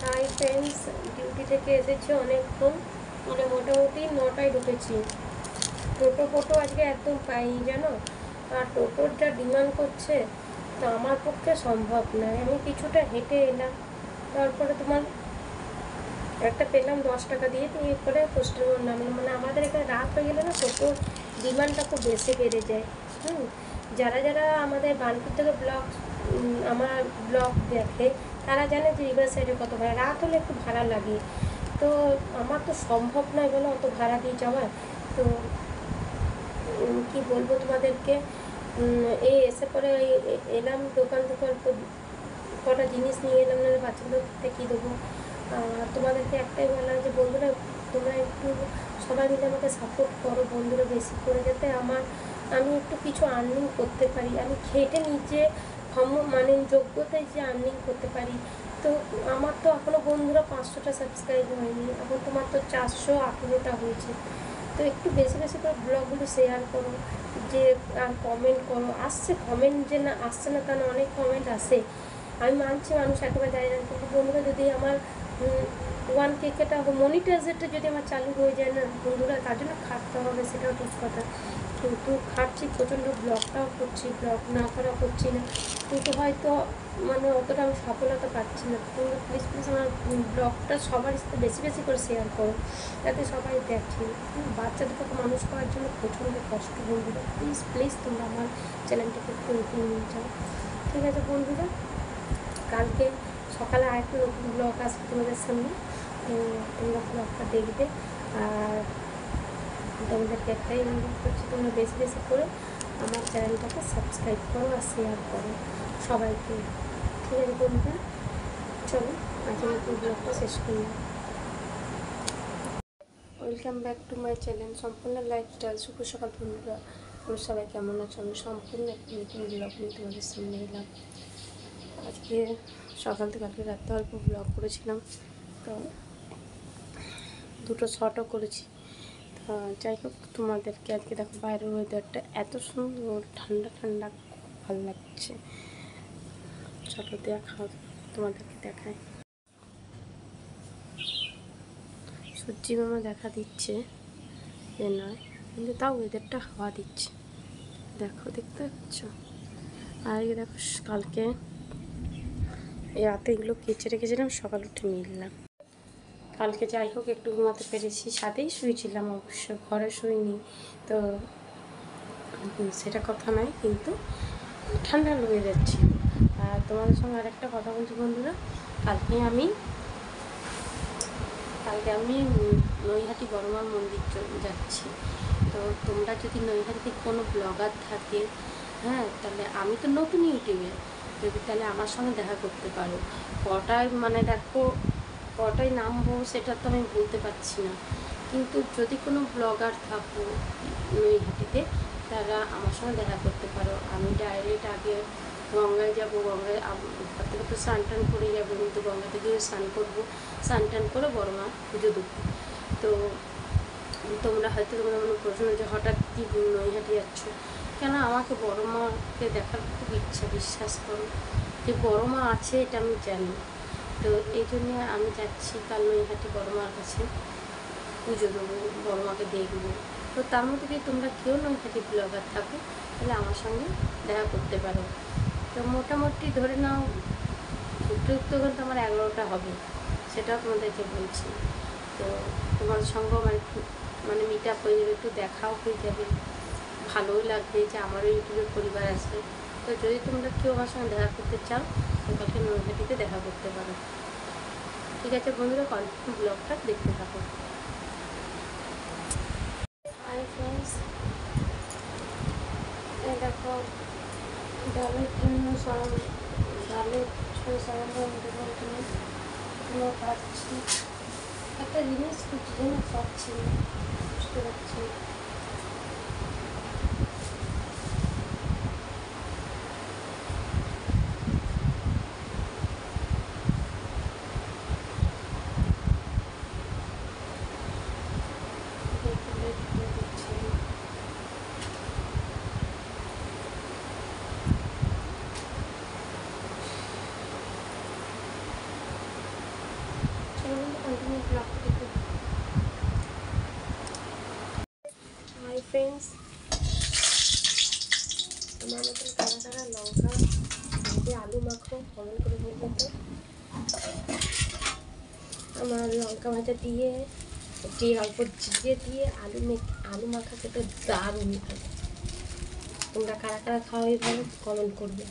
Hi friends, duty থেকে এসেছি অনেকক্ষণ, মানে মোটামুটি 9টায় ঢুকেছি। টোটো আজকে একদম পাইনি জানো। আর টোটোর যা ডিমান্ড করছে, তো আমার পক্ষে সম্ভব নয়। আমি কিছুটা হেঁটে এলাম, তারপরে তোমার একটা পেলাম 10 টাকা দিয়ে, দিয়ে করে পোস্টের মোড় নামলাম। মানে আমাদের এখানে রাত হয়ে গেলে না টোটোর ডিমান্ডটা খুব বেশি বেড়ে যায়। যারা যারা আমাদের বার্নপুর থেকে আমার ব্লগ দেখে, তারা জানে যে রিভার সাইডে কত ভাড়া। রাত হলে একটু ভাড়া লাগে, তো আমার তো সম্ভব নয় বলো অত ভাড়া দিয়ে যাওয়ার। তো কি বলবো তোমাদেরকে, এই এসে পরে এলাম দোকান থেকে, অল্প কটা জিনিস নিয়ে এলাম, নাহলে বাচ্চাদেরকে কী দেবো। তোমাদেরকে একটাই বলা যে বন্ধুরা, তোমরা একটু সবাই মিলে আমাকে সাপোর্ট করো বন্ধুরা, বেশি করে, যাতে আমি একটু কিছু আর্নিং করতে পারি। আমি খেটে নিজে মানে যোগ্যতায় যে আর্নিং করতে পারি। তো আমার তো এখনও বন্ধুরা 500টা সাবস্ক্রাইব হয়নি, এখন তোমার তো 418টা হয়েছে। তো একটু বেশি বেশি করে ব্লগগুলো শেয়ার করো, যে আর কমেন্ট করো। আসছে কমেন্ট, যে না আসছে না তা না, অনেক কমেন্ট আসে। আমি মানছি মানুষ একেবারে যায় না, কিন্তু বন্ধুরা যদি আমার 1K-টা মনিটাইজেরটা যদি আমার চালু হয়ে যায় না বন্ধুরা, তার জন্য খাটতে হবে, সেটাও ঠিক কথা। কিন্তু খাটছি প্রচণ্ড, ব্লগটাও করছি, ব্লগ না করা করছি না, কিন্তু হয়তো মানে অতটা আমি সফলতা পাচ্ছি না। তোমরা প্লিজ প্লিজ আমার ব্লগটা সবার সাথে বেশি বেশি করে শেয়ার করো, যাতে সবাই দেখে। বাচ্চা দুটোকে মানুষ করার জন্য প্রচণ্ড কষ্ট বন্ধুরা, প্লিজ প্লিজ তোমরা আমার চ্যানেলটাকে একটু এগিয়ে নিয়ে যাও, ঠিক আছে বন্ধুরা। কালকে সকালে আরেকটা নতুন ব্লগ আসবে তোমাদের সামনে, তো তোমরা ব্লগটা দেখবে। আর তোমাদেরকে একটাই অনুরোধ করছি, তোমরা বেশি বেশি করে আমার চ্যানেলটাকে সাবস্ক্রাইব করো আর শেয়ার করো সবাইকে, ঠিক আছে বন্ধুরা। চলো আজকে নতুন ব্লগটা শেষ করি। Welcome back to my channel সম্পূর্ণ লাইফস্টাইল। শুভ সকাল বন্ধুরা, তোমরা সবাই কেমন আছো? আমি সম্পূর্ণ একটা নতুন ব্লগ নিয়ে তোমাদের সামনে এলাম। আজকে সকাল থেকে কালকে রাতে অল্প ব্লগ করেছিলাম, তো দুটো শর্টও করেছি। তো যাই হোক, তোমাদেরকে আজকে দেখো বাইরের ওয়েদারটা এত সুন্দর, ঠান্ডা ঠান্ডা, খুব ভালো লাগছে। চলো দেখাও, তোমাদেরকে দেখায়। সূর্যি মামা দেখা দিচ্ছে যে নয়, কিন্তু তাও ওয়েদারটা হাওয়া দিচ্ছে, দেখো দেখতে পাচ্ছ। আর এই দেখো কালকে এই রাতে এগুলো কেচে রেখেছিলাম, সকাল উঠে মিললাম। কালকে যাই হোক একটু ঘুমাতে পেরেছি, সাথেই শুয়েছিলাম অবশ্য, ঘরে শুইনি, তো সেটা কথা নয়, কিন্তু ঠান্ডা লেগে যাচ্ছে। আর তোমাদের সঙ্গে আরেকটা কথা বলছি বন্ধুরা, কালকে আমি নৈহাটি বড়মা মন্দির যাচ্ছি। তো তোমরা যদি নৈহাটিতে কোনো ব্লগার থাকে, হ্যাঁ, তাহলে আমি তো নতুন ইউটিউবে, যদি তাহলে আমার সঙ্গে দেখা করতে পারো। কটায় মানে দেখো কটায় নামবো সেটা তো আমি বলতে পারছি না, কিন্তু যদি কোনো ব্লগার থাকো নৈহাটিতে, তারা আমার সঙ্গে দেখা করতে পারো। আমি ডাইরেক্ট আগে গঙ্গায় যাবো, গঙ্গায় ঘর থেকে তো স্নান টান করে যাবো, কিন্তু গঙ্গাতে গিয়ে স্নান করবো, স্নান টান করে বড় মা পুজো দেবো। তো তোমরা হয়তো তোমরা মনে প্রশ্ন যে হঠাৎ কি নৈহাটি যাচ্ছ কেন, আমাকে বড় মাকে দেখার খুব ইচ্ছা, বিশ্বাস করো যে বড় মা আছে এটা আমি জানি। তো এই জন্যে আমি যাচ্ছি কাল নৈহাটি বড় মার কাছে পুজো দেবো, বড় মাকে দেখবো। তো তার মধ্যে যদি তোমরা কেউ নৈহাটি ব্লগার থাকো, তাহলে আমার সঙ্গে দেখা করতে পারো। তো মোটামুটি ধরে নাও ঘুরতে ঘুরতে কিন্তু আমার 11টা হবে, সেটাও তোমাদেরকে বলছি। তো তোমার সঙ্গে আমার একটু মানে মিট আপ হয়ে যাবে, একটু দেখাও হয়ে যাবে, ভালোই লাগবে যে আমারও ইউটিউবের পরিবার আছে। তো যদি তোমরা কেউ আমার সঙ্গে দেখা করতে চাও, তো কালকে নৈহাটিতে দেখা করতে পারো, ঠিক আছে বন্ধুরা। কন্টিনিউ ব্লগটা দেখতে থাকো। হাই ফ্রেন্ডস, এই দেখো ডালের জন্য ডালের সরঞ্জাম দেবো কিনে পাচ্ছি। একটা জিনিস খুঁজছি যেন পাচ্ছি না, বুঝতে পারছি না। কন্টিনিউ ব্লগটা দেখতে। হাই ফ্রেন্ডস, আমার মতন কারা কারা লঙ্কা দিয়ে আলু মাখো কমেন্ট করে বলবে তো। আমার লঙ্কা ভাজা দিয়ে একটি অল্প জিরে দিয়ে আলু মাখা খেতে দারুণ লাগে। তোমরা কারা কারা খাও এইভাবে কমেন্ট করবে।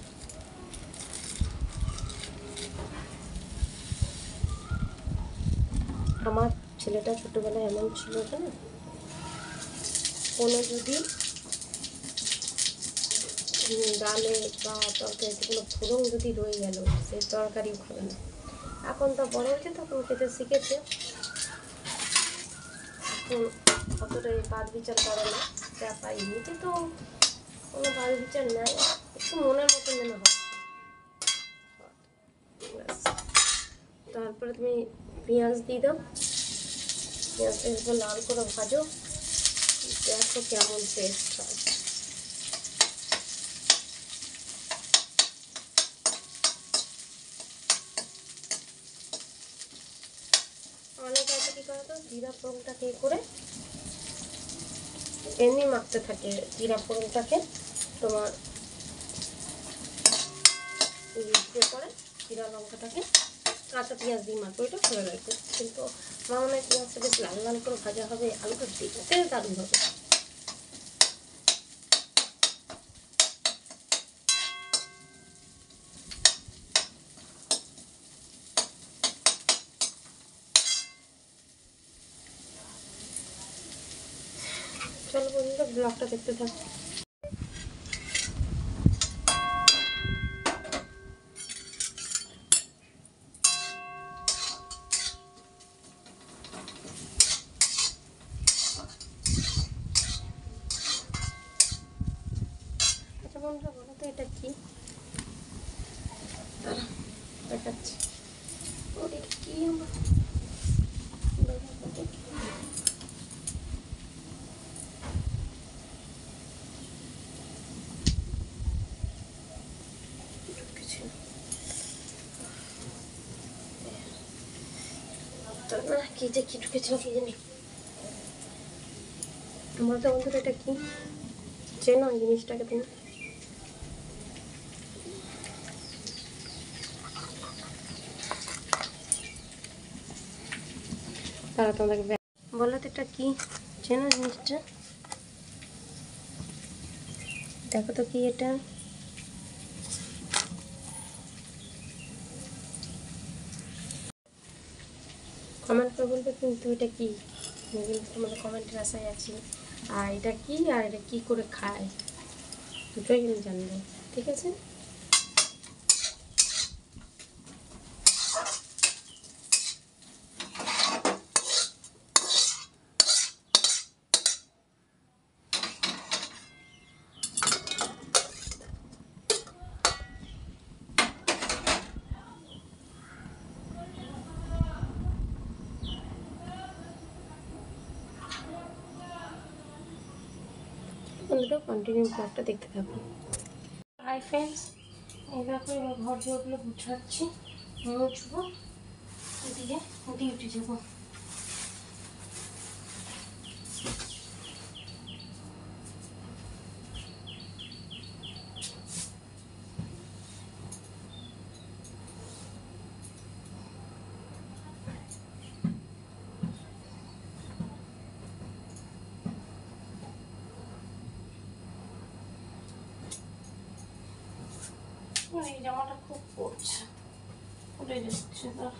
আমার ছেলেটা ছোটোবেলায় এমন ছিল না, কোনো যদি ডালে বা তরকারিতে কোনো ফোড়ন যদি রয়ে গেল সে তরকারিও খাবে না। এখন তো বড় হয়েছে, তখন খেতে শিখেছে, এখন অতটা বাদ বিচার করে না। যা পাই এমনিতে তো কোনো বাদ বিচার নাই, একটু মনের মতন যেন হয়। তারপরে তুমি পেঁয়াজ দিয়ে দাও, পেঁয়াজটা একটু লাল করে ভাজো, দেখো কেমন টেস্ট হয়। অনেকে আছে কী করে তো জিরা ফোড়নটাকে করে এমনি মাখতে থাকে, জিরা ফোড়নটাকে তোমার ইয়ে করে জিরা লঙ্কাটাকে কাঁচা পেঁয়াজ দিয়ে মাখবে, ওইটা ভালো লাগবে। কিন্তু আমার মনে হয় পেঁয়াজটা বেশ লাল লাল করে ভাজা হবে, আলুটা দেখতে দারুণ হবে। চলো বন্ধুরা, ব্লগটা দেখতে থাকো। আচ্ছা বন্ধুরা, বলো তো এটা কি? দেখাচ্ছি। ওটা কি আমার কি যে কি ঢুকেছিল কি জানি। আমার তো বন্ধুরা এটা কি চেনো এই জিনিসটাকে তুমি? তারা তোমাকে বলো তো এটা কি চেনো জিনিসটা? দেখো তো কি এটা। কমেন্ট করে বলবে কিন্তু এটা কি, কিন্তু তোমাদের কমেন্টের আশায় আছি। আর এটা কি, আর এটা কি করে খায়, দুটোই কিন্তু জানবো, ঠিক আছে? বন্ধুরা কন্টিনিউ ব্লগটা দেখতে থাকুন। হাই ফ্রেন্ডস, এই দেখো এবার ঘর দুয়ারগুলো গুছাচ্ছি, মুছবো, এদিকে ডিউটি যাবো। এই জামাটা খুব পড়ছে, উঠে যাচ্ছে তার।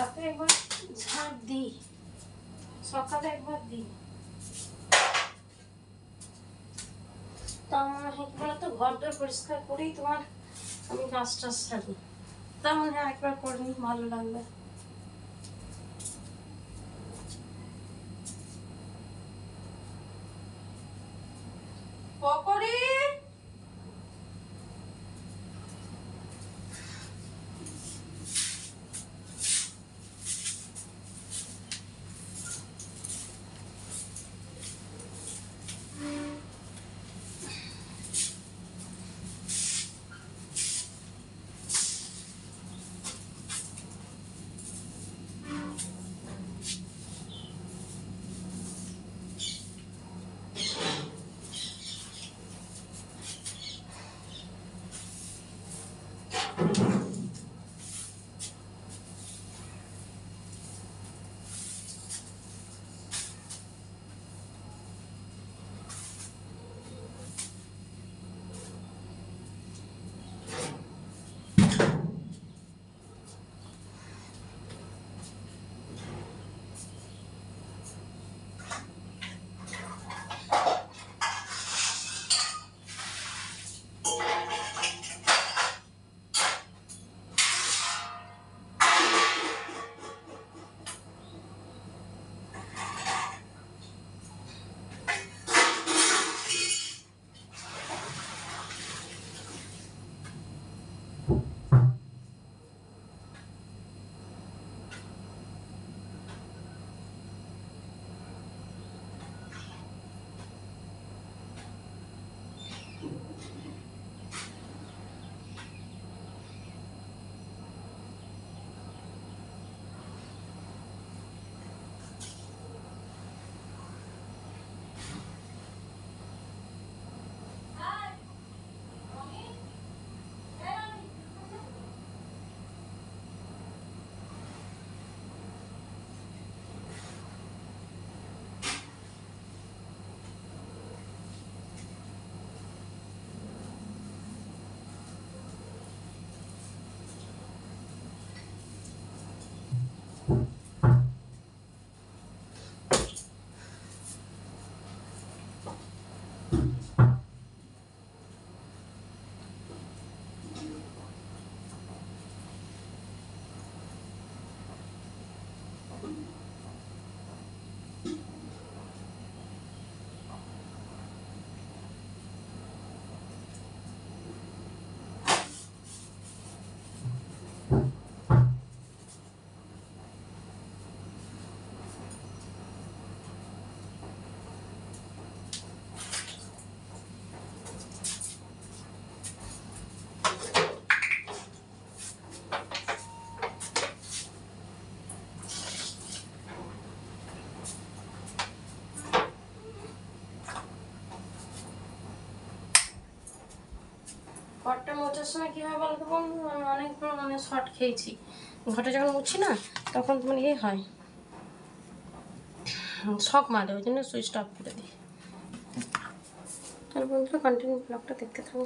রাতে একবার ঝাঁট দিই, সকালে একবার দিই। তা মনে হয় কি বলতো, ঘর দর পরিষ্কার করেই তোমার আমি কাজ টাজ সারি। তা মনে হয় একবার করে নিই, ভালো লাগবে। পকোড়ি ঘরটা মোছার সময় কী হয় বলতো বন্ধু, আমি অনেকগুলো মানে শর্ট খেয়েছি। ঘরটা যখন মুছি না তখন মানে ইয়ে হয়, শখ মারে, ওই জন্য সুইচটা অফ করে দিই। তাহলে বন্ধুরা কন্টিনিউ ব্লগটা দেখতে থাকো।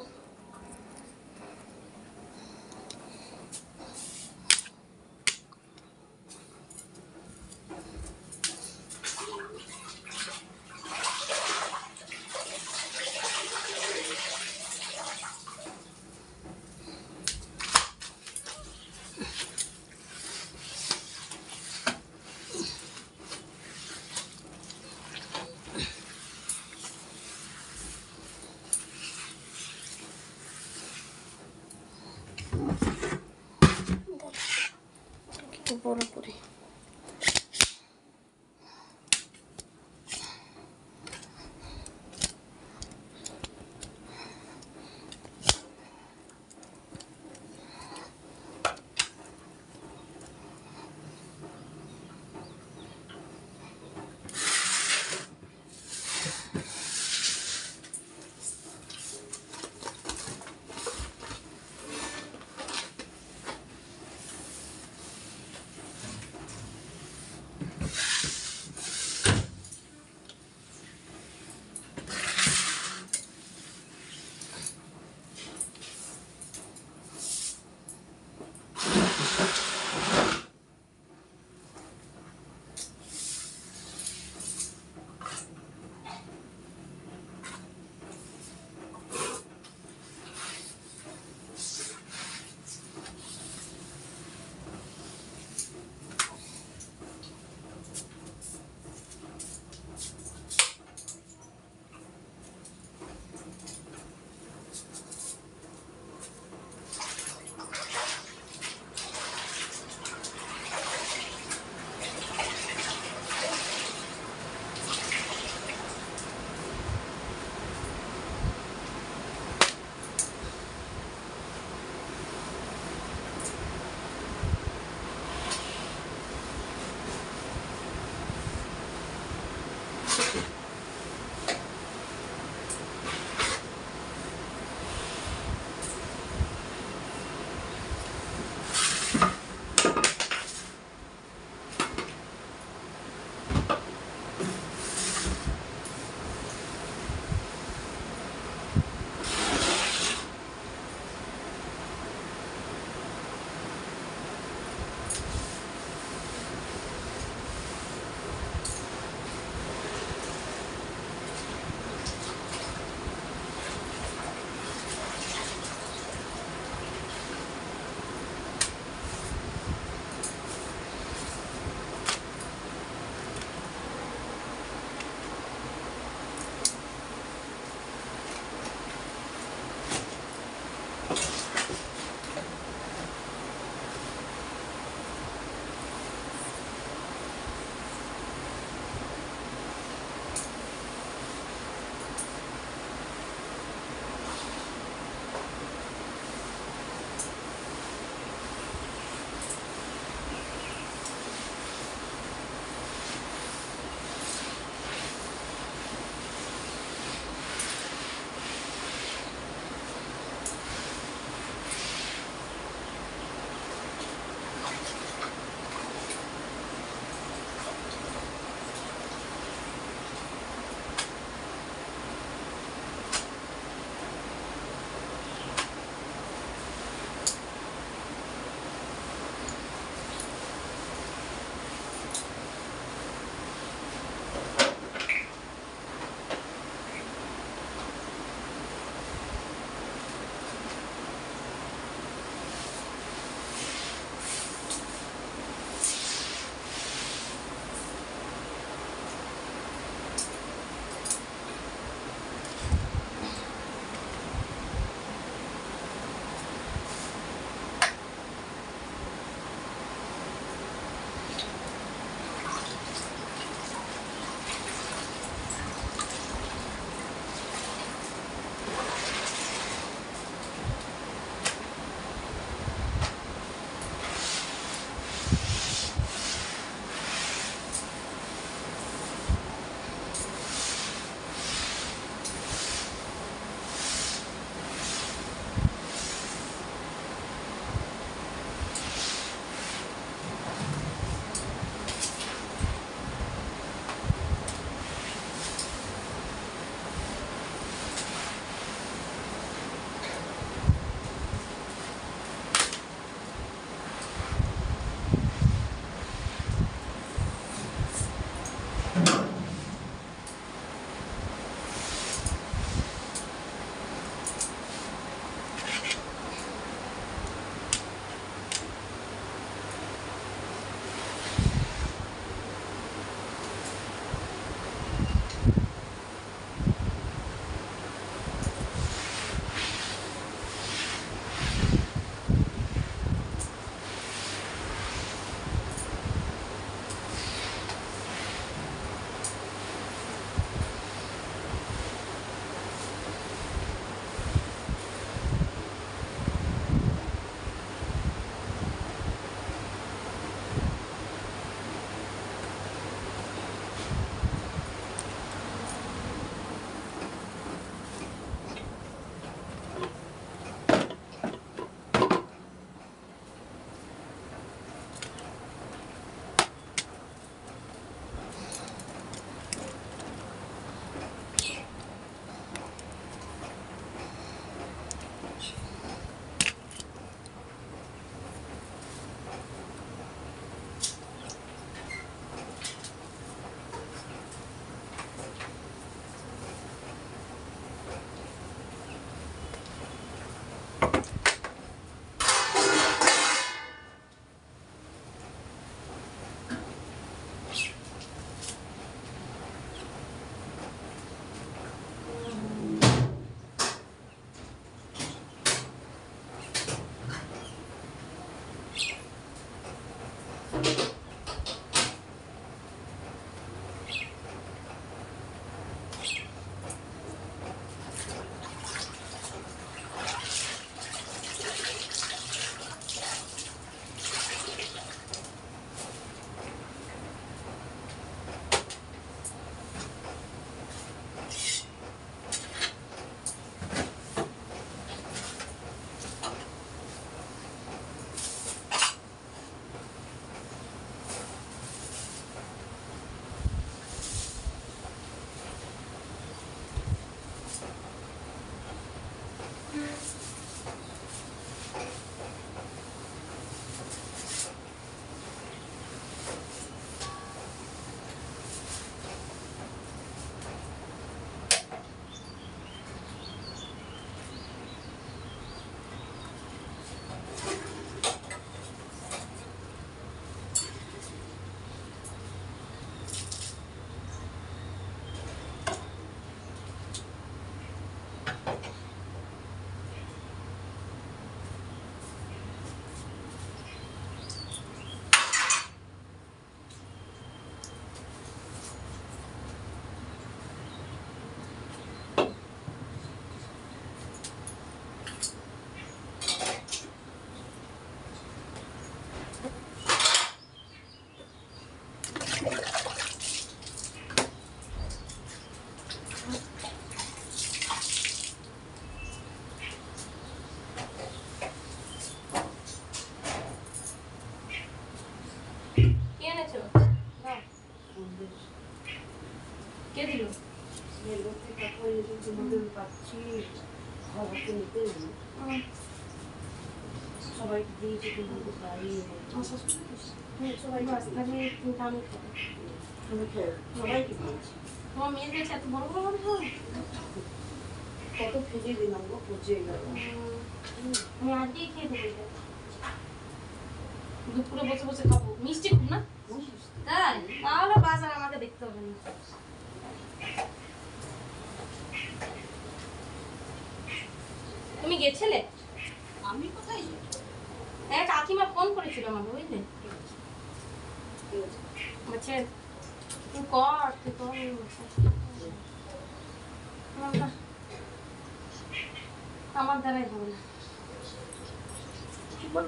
পুরোপুরি খাচ্ছি, খাওয়াতে নিতে সবাইকে দিয়েছি, কিন্তু পাইনি। সবাই রাস্তা দিয়ে আমি খাবো, তুমি খেয়ে সবাইকে দিয়েছি। তোমার মেয়ের কাছে এত বড় বড় বড় কত ফেলে দিলাম গো, পচে গেল। আমি আজকেই খেয়ে দেবো, দুপুরে বসে বসে খাবো। মিষ্টি খুব না, তাই তাহলে বাজার আমাকে দেখতে হবে না। তুমি গেছিলে? আমি কোথায় যাই? কাকিমা ফোন করেছিল আমাকে, বুঝলে? বলছে তুই কর, তুই কর। আমার দ্বারাই হবে না।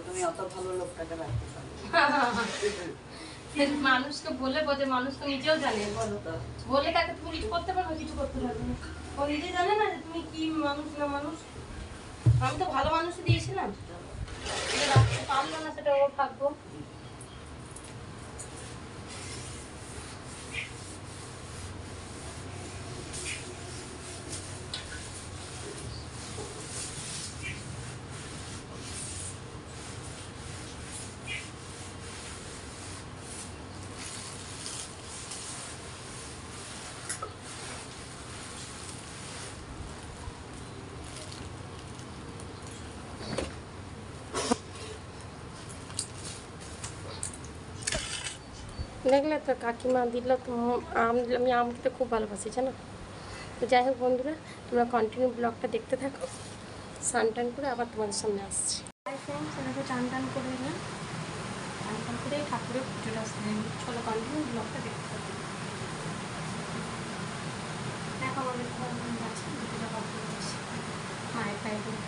তুমি অত ভালো লোকটাকে রাখতে পারো। মানুষকে বলে বোঝে, মানুষ তো নিজেও জানে, বলো তো। বলে তাকে তুমি কিছু করতে পারবে, কিছু করতে পারবে না। ও নিজে জানে না যে তুমি কি মানুষ না মানুষ। আমি তো ভালো মানুষই দিয়েছিলাম, রাখতে পারলো না, সেটা ওর ভাগ্য। দেখলে তো কাকিমা দিল তো আম দিল। আমি আম খেতে খুব ভালোবাসি, জানো। তো যাই হোক বন্ধুরা, তোমরা কন্টিনিউ ব্লগটা দেখতে থাকো। স্নান টান করে আবার তোমাদের সামনে আসছি। সেটাকে চান টান করে নিলাম, চান টান করে ঠাকুরের পুজোটা আসলে চলো কন্টিনিউ ব্লগটা দেখতে থাকো। দেখো আমাদের ঘর আছে, পুজোটা কমপ্লিট হয়েছে মায়ের পায়ে করে।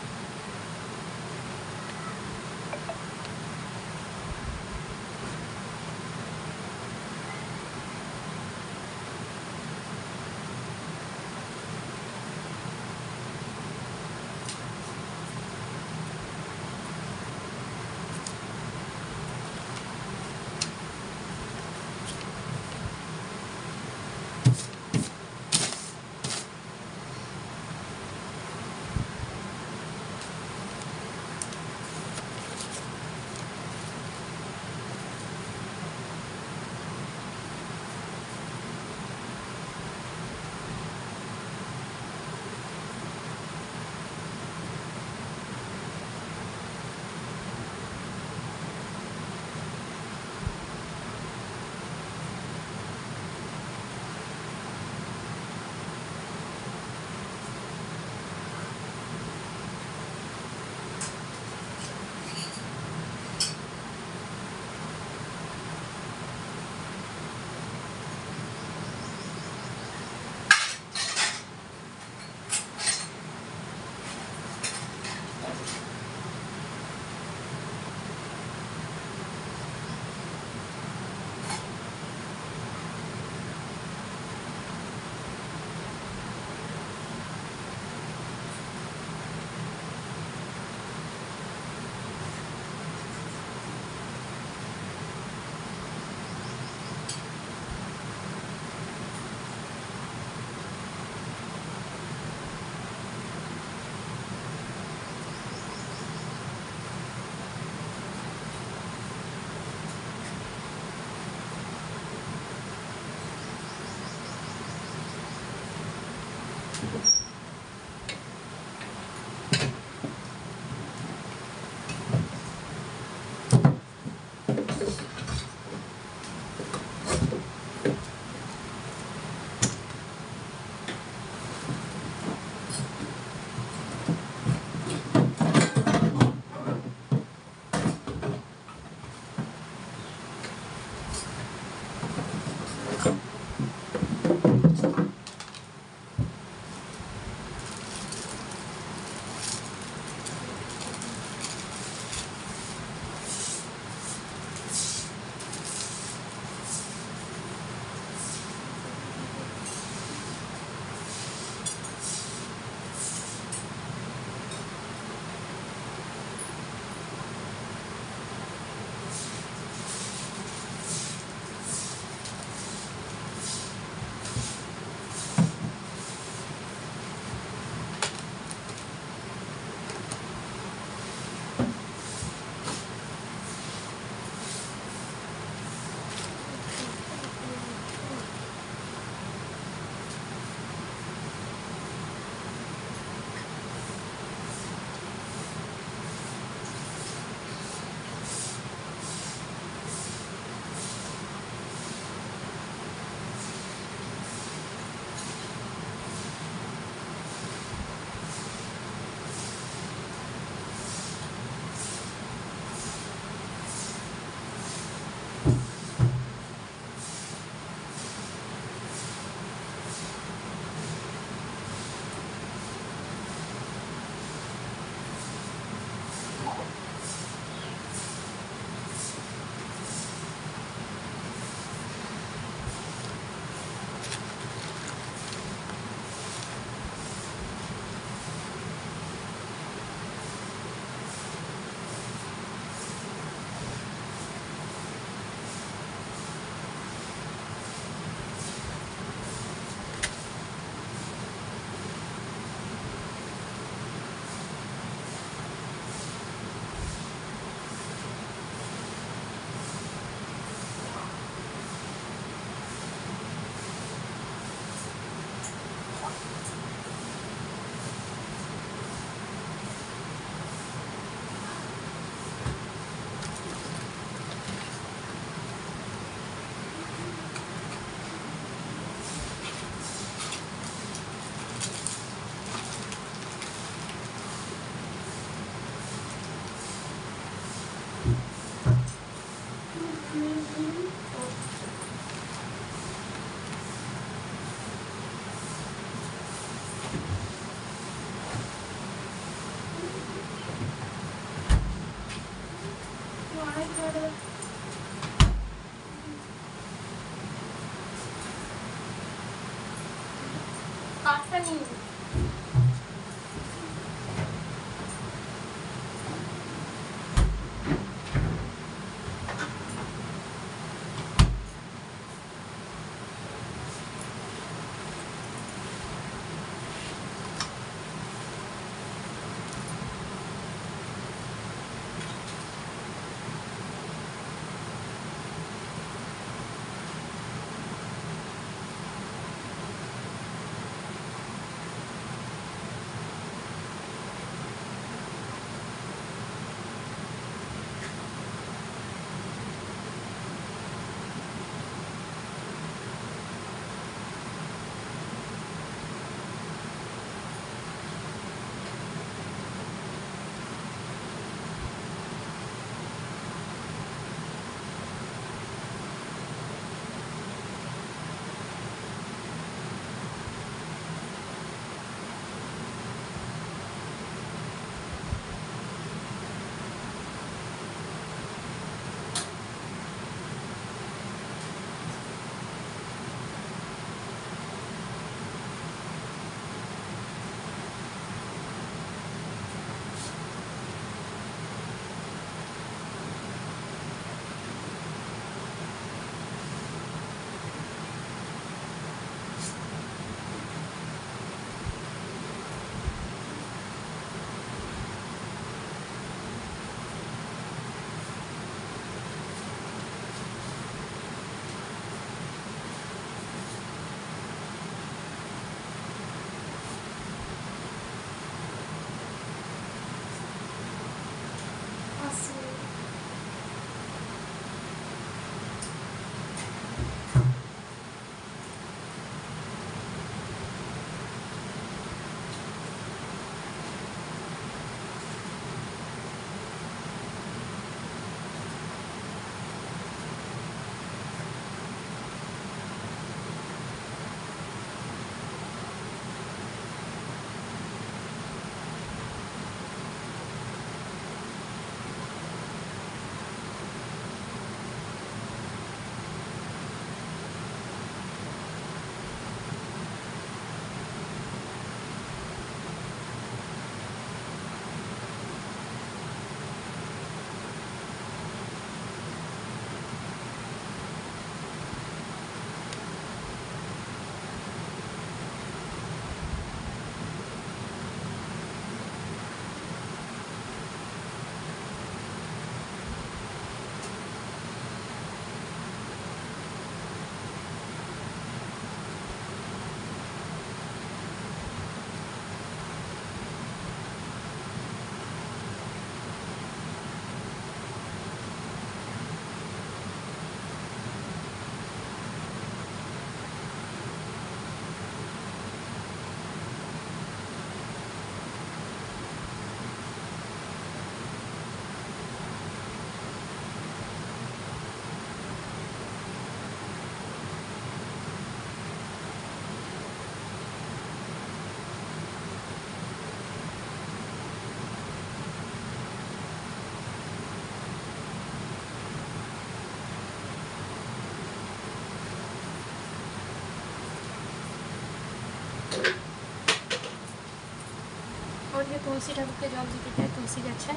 ওদিকে তুলসী ঠাকুরকে জল দিতে যায়, তুলসী গাছে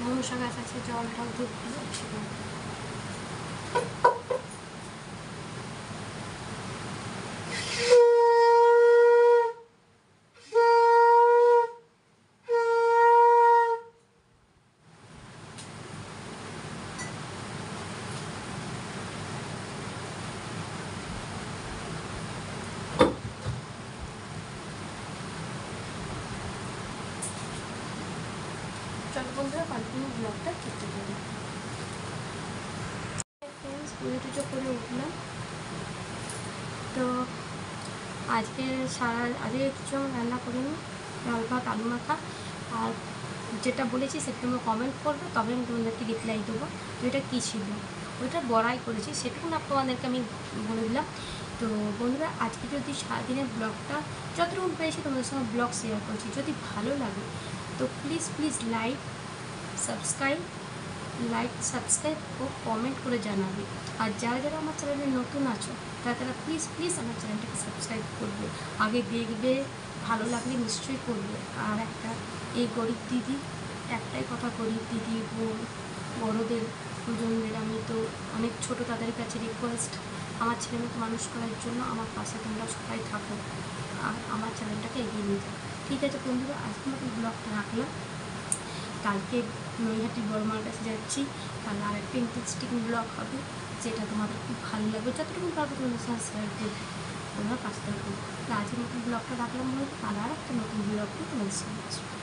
মনসা গাছ আছে, জল টল ধূপ দিয়ে সেখানে। চলো বন্ধুরা কন্টিনিউ ব্লগটা দেখতে পারি। ফ্রেন্ডস, পুজো টুজো করে উঠলাম। তো আজকে কিছু আমি রান্না করিনি, ডাল ভাত আলু মাখা। আর যেটা বলেছি সেটা তোমরা কমেন্ট করবে, তবে আমি তোমাদেরকে রিপ্লাই দেবো তো এটা কী ছিল। ওইটা বড়াই করেছি, সেটুকু না তোমাদেরকে আমি বলে দিলাম। তো বন্ধুরা, আজকে যদি সারাদিনের ব্লগটা যতটুকু পেরেছি তোমাদের সঙ্গে ব্লগ শেয়ার করছি, যদি ভালো লাগে তো please like, subscribe like, subscribe ও কমেন্ট করে জানাবে। আর যারা যারা আমার চ্যানেলে নতুন আছো তারা প্লিজ প্লিজ আমার চ্যানেলটাকে সাবস্ক্রাইব করবে, আগে দেখবে, ভালো লাগলে নিশ্চয়ই করবে। আর একটা এই গরিব দিদি, একটাই কথা, গরিব দিদি বোন বড়োদের দুজনদের আমি তো অনেক ছোট, তাদের কাছে রিকোয়েস্ট, আমার ছেলেমেয়েকে মানুষ করার জন্য আমার পাশে তোমরা সবাই থাকো আর আমার চ্যানেলটাকে এগিয়ে নিয়ে যাও। ঠিক আছে বন্ধুরা, আজকে মতো ব্লগটা রাখলাম। কালকে নৈহাটি বড়মার কাছে যাচ্ছি, কাল আর একটা ইন্টারেস্টিং ব্লগ হবে, যেটা তোমাদের খুব ভালো লাগবে, যতটুকু পারবো তোমাদের সঙ্গে শেয়ার করবে, তোমরা পাশে থাকো। আজকের মতো ব্লগটা রাখলাম বলে কাল আর একটা নতুন ব্লগ নিয়ে তোমাদের সঙ্গে আসবো।